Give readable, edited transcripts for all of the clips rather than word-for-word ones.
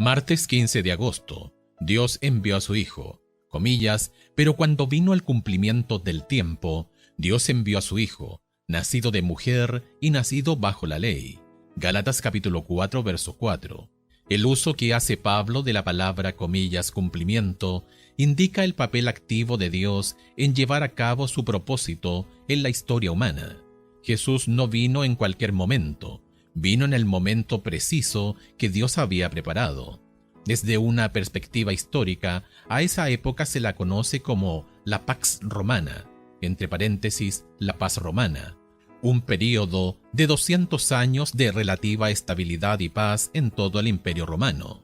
Martes 15 de agosto. Dios envió a su Hijo, comillas, pero cuando vino el cumplimiento del tiempo, Dios envió a su Hijo, nacido de mujer y nacido bajo la ley. Gálatas capítulo 4, verso 4. El uso que hace Pablo de la palabra comillas cumplimiento indica el papel activo de Dios en llevar a cabo su propósito en la historia humana. Jesús no vino en cualquier momento, vino en el momento preciso que Dios había preparado. Desde una perspectiva histórica, a esa época se la conoce como la Pax Romana, entre paréntesis, la paz romana, un período de 200 años de relativa estabilidad y paz en todo el Imperio Romano.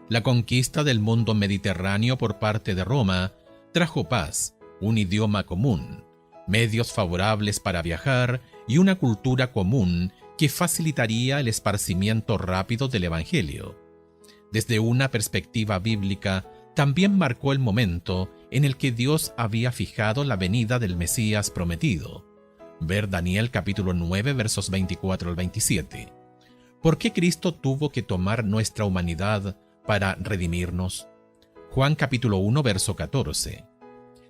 La conquista del mundo mediterráneo por parte de Roma trajo paz, un idioma común, medios favorables para viajar y una cultura común que facilitaría el esparcimiento rápido del Evangelio. Desde una perspectiva bíblica, también marcó el momento en el que Dios había fijado la venida del Mesías prometido. Ver Daniel capítulo 9 versos 24 al 27. ¿Por qué Cristo tuvo que tomar nuestra humanidad para redimirnos? Juan capítulo 1 verso 14.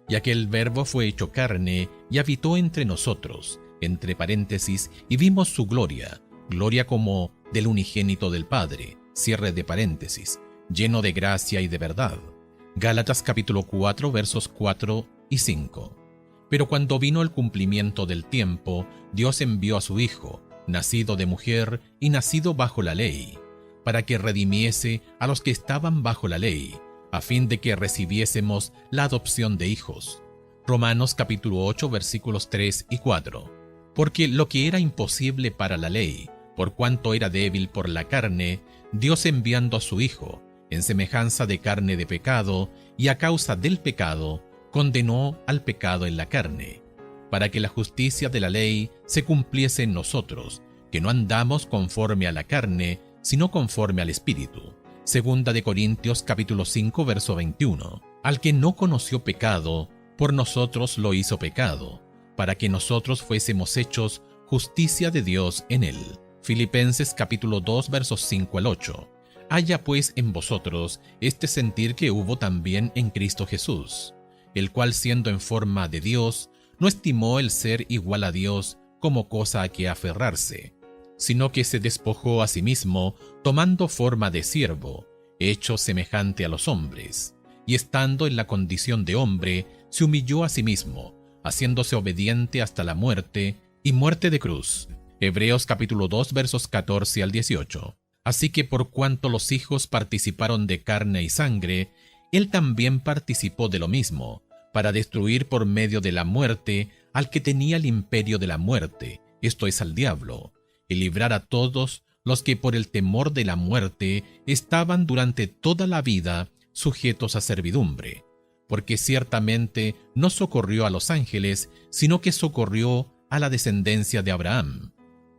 Y aquel Verbo fue hecho carne y habitó entre nosotros, entre paréntesis, y vimos su gloria, gloria como del unigénito del Padre, cierre de paréntesis, lleno de gracia y de verdad. Gálatas capítulo 4 versos 4 y 5. Pero cuando vino el cumplimiento del tiempo, Dios envió a su Hijo, nacido de mujer y nacido bajo la ley, para que redimiese a los que estaban bajo la ley, a fin de que recibiésemos la adopción de hijos. Romanos capítulo 8 versículos 3 y 4. Porque lo que era imposible para la ley, por cuanto era débil por la carne, Dios enviando a su Hijo, en semejanza de carne de pecado, y a causa del pecado, condenó al pecado en la carne, para que la justicia de la ley se cumpliese en nosotros, que no andamos conforme a la carne, sino conforme al Espíritu. Segunda de Corintios capítulo 5 verso 21. Al que no conoció pecado, por nosotros lo hizo pecado, para que nosotros fuésemos hechos justicia de Dios en él. Filipenses capítulo 2 versos 5 al 8. Haya pues en vosotros este sentir que hubo también en Cristo Jesús, el cual siendo en forma de Dios, no estimó el ser igual a Dios como cosa a que aferrarse, sino que se despojó a sí mismo, tomando forma de siervo, hecho semejante a los hombres, y estando en la condición de hombre, se humilló a sí mismo, haciéndose obediente hasta la muerte, y muerte de cruz. Hebreos capítulo 2 versos 14 al 18. Así que por cuanto los hijos participaron de carne y sangre, él también participó de lo mismo, para destruir por medio de la muerte al que tenía el imperio de la muerte, esto es al diablo, y librar a todos los que por el temor de la muerte estaban durante toda la vida sujetos a servidumbre, porque ciertamente no socorrió a los ángeles, sino que socorrió a la descendencia de Abraham,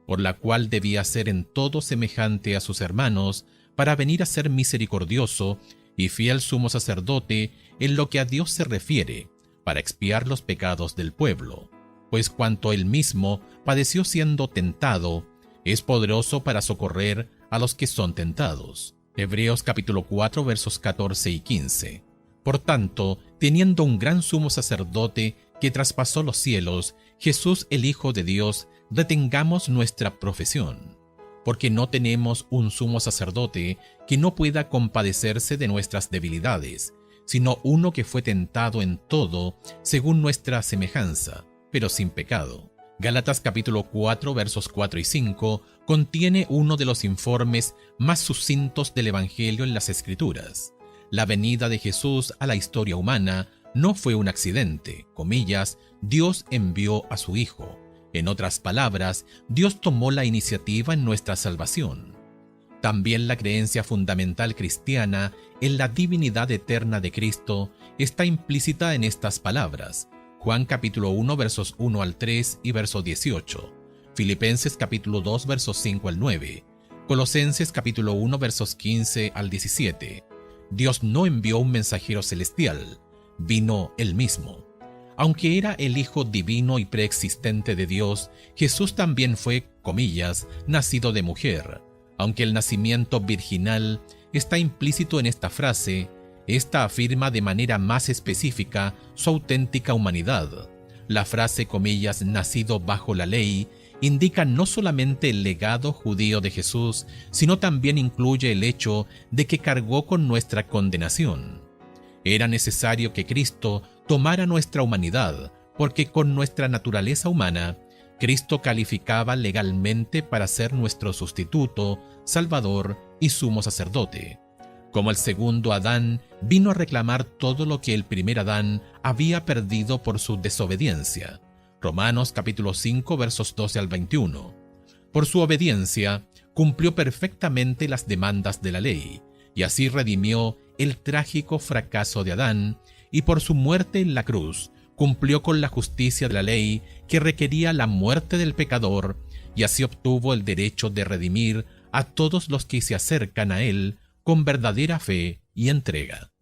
por la cual debía ser en todo semejante a sus hermanos, para venir a ser misericordioso y fiel sumo sacerdote en lo que a Dios se refiere, para expiar los pecados del pueblo, pues cuanto él mismo padeció siendo tentado, es poderoso para socorrer a los que son tentados. Hebreos capítulo 4 versos 14 y 15. Por tanto, teniendo un gran sumo sacerdote que traspasó los cielos, Jesús el Hijo de Dios, retengamos nuestra profesión, porque no tenemos un sumo sacerdote que no pueda compadecerse de nuestras debilidades, sino uno que fue tentado en todo según nuestra semejanza, pero sin pecado. Gálatas capítulo 4 versos 4 y 5 contiene uno de los informes más sucintos del Evangelio en las Escrituras. La venida de Jesús a la historia humana no fue un accidente, comillas, Dios envió a su Hijo. En otras palabras, Dios tomó la iniciativa en nuestra salvación. También la creencia fundamental cristiana en la divinidad eterna de Cristo está implícita en estas palabras. Juan capítulo 1 versos 1 al 3 y verso 18. Filipenses capítulo 2 versos 5 al 9. Colosenses capítulo 1 versos 15 al 17. Dios no envió un mensajero celestial, vino Él mismo. Aunque era el Hijo divino y preexistente de Dios, Jesús también fue, comillas, nacido de mujer, aunque el nacimiento virginal está implícito en esta frase. Esta afirma de manera más específica su auténtica humanidad. La frase, comillas, nacido bajo la ley, indica no solamente el legado judío de Jesús, sino también incluye el hecho de que cargó con nuestra condenación. Era necesario que Cristo tomara nuestra humanidad, porque con nuestra naturaleza humana, Cristo calificaba legalmente para ser nuestro sustituto, salvador y sumo sacerdote. Como el segundo Adán, vino a reclamar todo lo que el primer Adán había perdido por su desobediencia. Romanos capítulo 5 versos 12 al 21. Por su obediencia, cumplió perfectamente las demandas de la ley, y así redimió el trágico fracaso de Adán, y por su muerte en la cruz, cumplió con la justicia de la ley que requería la muerte del pecador, y así obtuvo el derecho de redimir a todos los que se acercan a él con verdadera fe y entrega.